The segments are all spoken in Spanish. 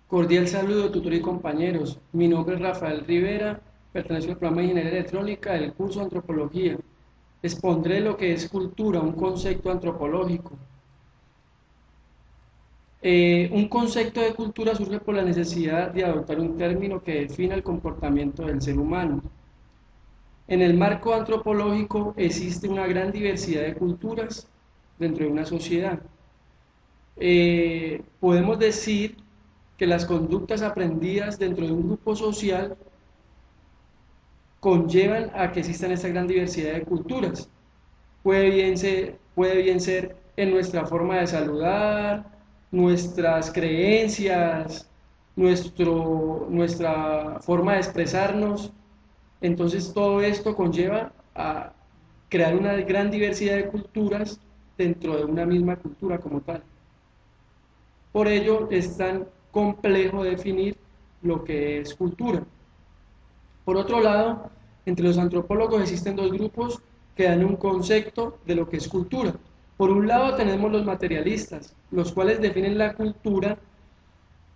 Cordial saludo, tutor y compañeros. Mi nombre es Rafael Rivera, pertenezco al programa de Ingeniería Electrónica del curso de Antropología. Expondré lo que es cultura, un concepto antropológico. Un concepto de cultura surge por la necesidad de adoptar un término que defina el comportamiento del ser humano. En el marco antropológico existe una gran diversidad de culturas dentro de una sociedad. Podemos decir que las conductas aprendidas dentro de un grupo social conllevan a que existan esta gran diversidad de culturas. Puede bien ser en nuestra forma de saludar, nuestras creencias, nuestra forma de expresarnos. Entonces todo esto conlleva a crear una gran diversidad de culturas dentro de una misma cultura como tal. Por ello es tan complejo definir lo que es cultura. Por otro lado, entre los antropólogos existen dos grupos que dan un concepto de lo que es cultura. Por un lado tenemos los materialistas, los cuales definen la cultura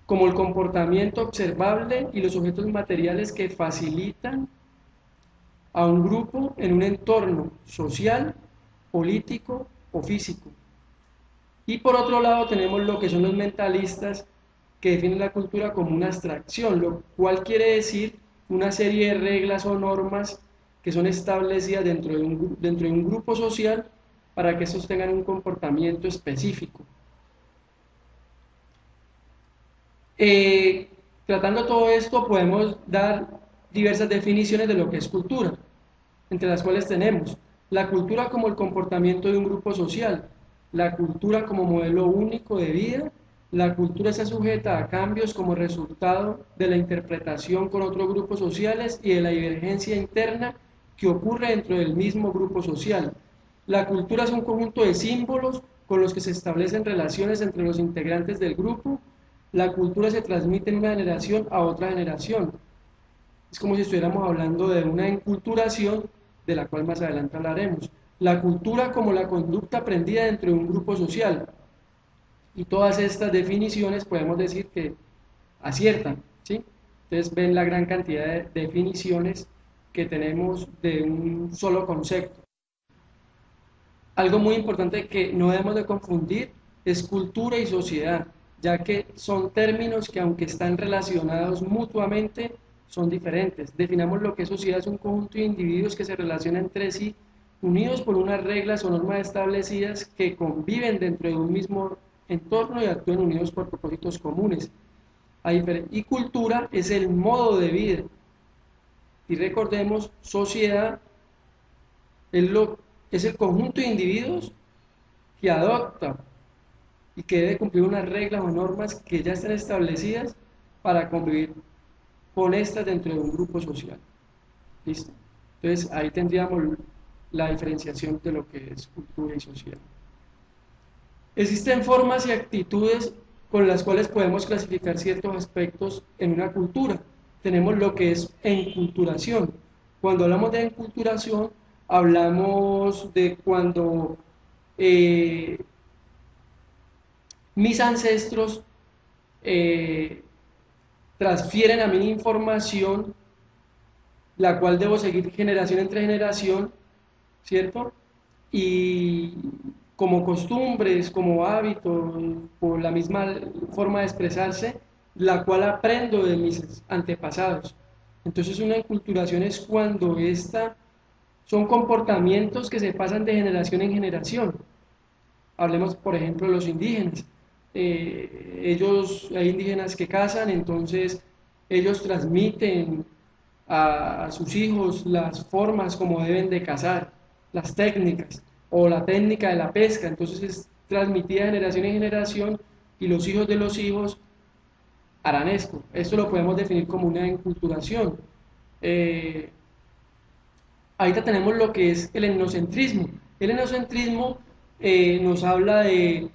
como el comportamiento observable y los objetos materiales que facilitan a un grupo en un entorno social, político o físico. Y por otro lado tenemos lo que son los mentalistas, que definen la cultura como una abstracción, lo cual quiere decir una serie de reglas o normas que son establecidas dentro de un grupo social para que estos tengan un comportamiento específico. Eh, Tratando todo esto podemos dar diversas definiciones de lo que es cultura, entre las cuales tenemos la cultura como el comportamiento de un grupo social, la cultura como modelo único de vida, la cultura está sujeta a cambios como resultado de la interpretación con otros grupos sociales y de la divergencia interna que ocurre dentro del mismo grupo social. La cultura es un conjunto de símbolos con los que se establecen relaciones entre los integrantes del grupo. La cultura se transmite de una generación a otra generación. Es como si estuviéramos hablando de una enculturación de la cual más adelante hablaremos. La cultura como la conducta aprendida dentro de un grupo social. Y todas estas definiciones podemos decir que aciertan, ¿sí? Entonces ven la gran cantidad de definiciones que tenemos de un solo concepto. Algo muy importante que no debemos de confundir es cultura y sociedad, ya que son términos que aunque están relacionados mutuamente, son diferentes. Definamos lo que es sociedad: es un conjunto de individuos que se relacionan entre sí, unidos por unas reglas o normas establecidas que conviven dentro de un mismo entorno y actúan unidos por propósitos comunes. Y cultura es el modo de vida. Y recordemos, sociedad es, es el conjunto de individuos que adopta y que debe cumplir unas reglas o normas que ya están establecidas para convivir con estas dentro de un grupo social. ¿Listo? Entonces ahí tendríamos la diferenciación de lo que es cultura y sociedad. Existen formas y actitudes con las cuales podemos clasificar ciertos aspectos en una cultura. Tenemos lo que es enculturación. Cuando hablamos de enculturación, hablamos de cuando eh, mis ancestros eh, transfieren a mí información, la cual debo seguir generación entre generación, ¿cierto? Y como costumbres, como hábitos, por la misma forma de expresarse, la cual aprendo de mis antepasados. Entonces una enculturación es cuando son comportamientos que se pasan de generación en generación. Hablemos, por ejemplo, de los indígenas. Hay indígenas que cazan, entonces ellos transmiten a sus hijos las formas como deben de cazar, las técnicas, o la técnica de la pesca. Entonces es transmitida de generación en generación y los hijos de los hijos harán esto. Esto lo podemos definir como una enculturación. Eh, Ahorita tenemos lo que es el etnocentrismo. El etnocentrismo nos habla de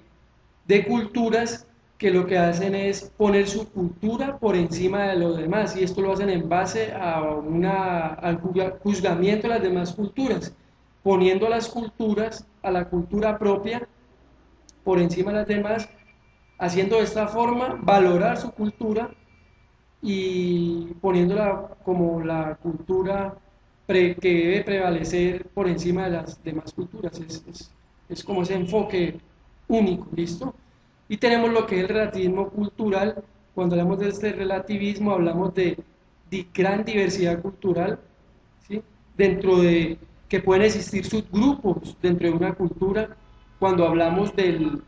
culturas que lo que hacen es poner su cultura por encima de los demás, y esto lo hacen en base al juzgamiento de las demás culturas, poniendo las culturas, a la cultura propia por encima de las demás, haciendo de esta forma valorar su cultura y poniéndola como la cultura que debe prevalecer por encima de las demás culturas. Es como ese enfoque único, ¿listo? Y tenemos lo que es el relativismo cultural. Cuando hablamos de este relativismo hablamos de gran diversidad cultural, ¿sí? Dentro de que pueden existir subgrupos dentro de una cultura. Cuando hablamos de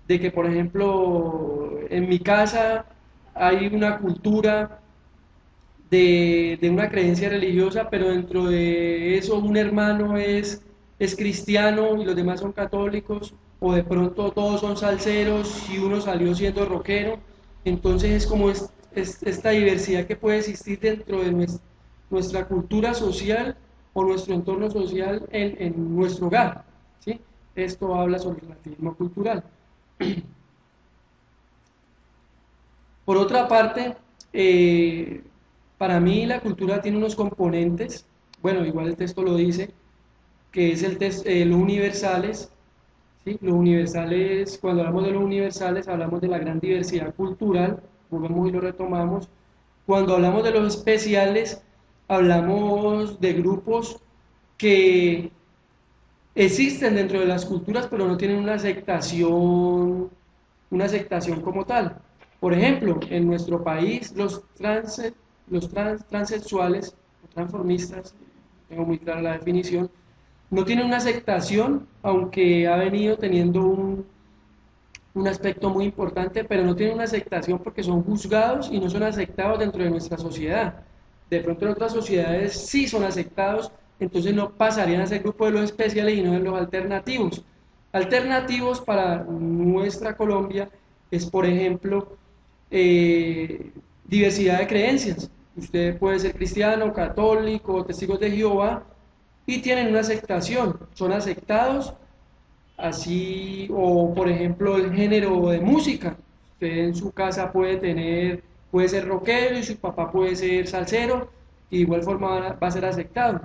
que, por ejemplo, en mi casa hay una cultura de una creencia religiosa, pero dentro de eso un hermano es cristiano y los demás son católicos, o de pronto todos son salseros y uno salió siendo rockero. Entonces es como esta diversidad que puede existir dentro de nuestra cultura social o nuestro entorno social en nuestro hogar, ¿sí? Esto habla sobre el relativismo cultural. Por otra parte, para mí la cultura tiene unos componentes, bueno, igual el texto lo dice, que es los universales, ¿sí? Los universales, cuando hablamos de los universales, hablamos de la gran diversidad cultural, volvemos y lo retomamos. Cuando hablamos de los especiales, hablamos de grupos que existen dentro de las culturas, pero no tienen una aceptación como tal. Por ejemplo, en nuestro país, transexuales o transformistas, tengo muy clara la definición, no tienen una aceptación, aunque ha venido teniendo un aspecto muy importante, pero no tienen una aceptación porque son juzgados y no son aceptados dentro de nuestra sociedad. De pronto en otras sociedades sí son aceptados, entonces no pasarían a ser grupo de los especiales y no de los alternativos. Alternativos para nuestra Colombia es, por ejemplo, diversidad de creencias. Usted puede ser cristiano, católico, testigos de Jehová y tienen una aceptación, son aceptados así, o por ejemplo el género de música. Usted en su casa puede ser rockero y su papá puede ser salsero, y de igual forma va a ser aceptado.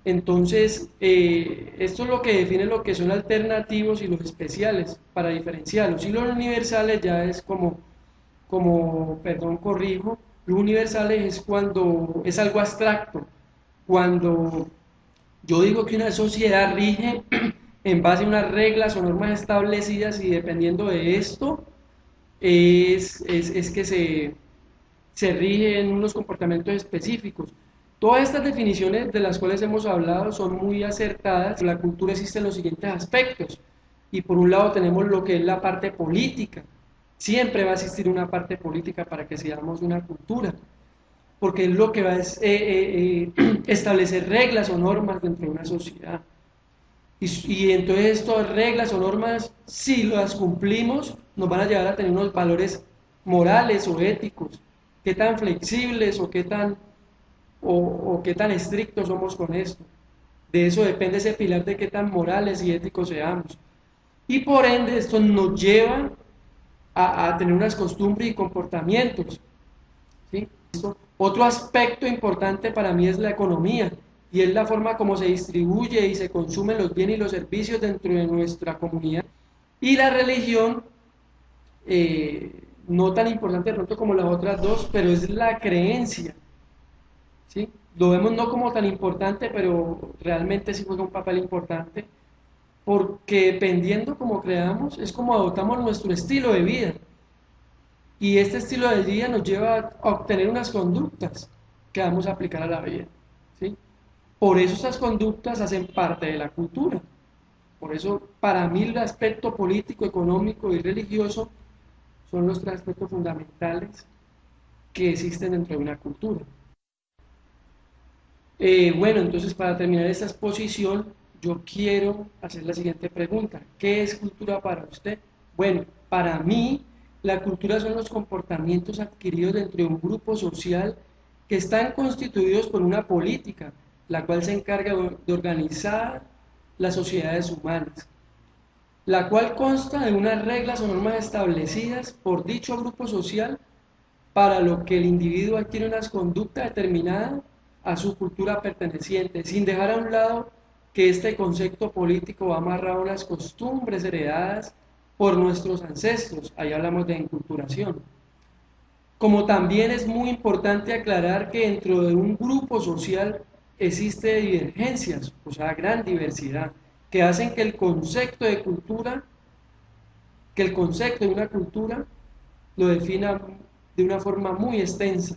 Entonces, esto es lo que define lo que son alternativos y los especiales, para diferenciarlos. Y los universales ya es perdón, corrijo, los universales es cuando es algo abstracto, cuando yo digo que una sociedad rige en base a unas reglas o normas establecidas y dependiendo de esto es que se rige en unos comportamientos específicos. Todas estas definiciones de las cuales hemos hablado son muy acertadas. En la cultura existen los siguientes aspectos. Y por un lado tenemos lo que es la parte política. Siempre va a existir una parte política para que seamos una cultura, porque es lo que va a establecer reglas o normas dentro de una sociedad. Y entonces estas reglas o normas, si las cumplimos, nos van a llevar a tener unos valores morales o éticos. Qué tan flexibles o qué tan estrictos somos con esto. De eso depende ese pilar de qué tan morales y éticos seamos. Y por ende esto nos lleva a tener unas costumbres y comportamientos, ¿sí? Otro aspecto importante para mí es la economía y es la forma como se distribuye y se consumen los bienes y los servicios dentro de nuestra comunidad. Y la religión, no tan importante de pronto como las otras dos, pero es la creencia, ¿sí? Lo vemos no como tan importante, pero realmente sí juega un papel importante, porque dependiendo como creamos, es como adoptamos nuestro estilo de vida. Y este estilo de vida nos lleva a obtener unas conductas que vamos a aplicar a la vida, ¿sí? Por eso estas conductas hacen parte de la cultura. Por eso, para mí, el aspecto político, económico y religioso son los tres aspectos fundamentales que existen dentro de una cultura. Bueno, entonces para terminar esta exposición, yo quiero hacer la siguiente pregunta. ¿Qué es cultura para usted? Bueno, para mí, la cultura son los comportamientos adquiridos dentro de un grupo social que están constituidos por una política, la cual se encarga de organizar las sociedades humanas, la cual consta de unas reglas o normas establecidas por dicho grupo social para lo que el individuo adquiere unas conductas determinadas a su cultura perteneciente, sin dejar a un lado que este concepto político va amarrado a unas costumbres heredadas por nuestros ancestros, ahí hablamos de enculturación. Como también es muy importante aclarar que dentro de un grupo social existe divergencias, o sea, gran diversidad, que hacen que el concepto de cultura, que el concepto de una cultura lo defina de una forma muy extensa,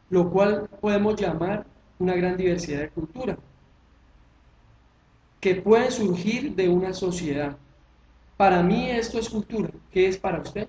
lo cual podemos llamar una gran diversidad de cultura, que puede surgir de una sociedad. Para mí esto es cultura. ¿Qué es para usted?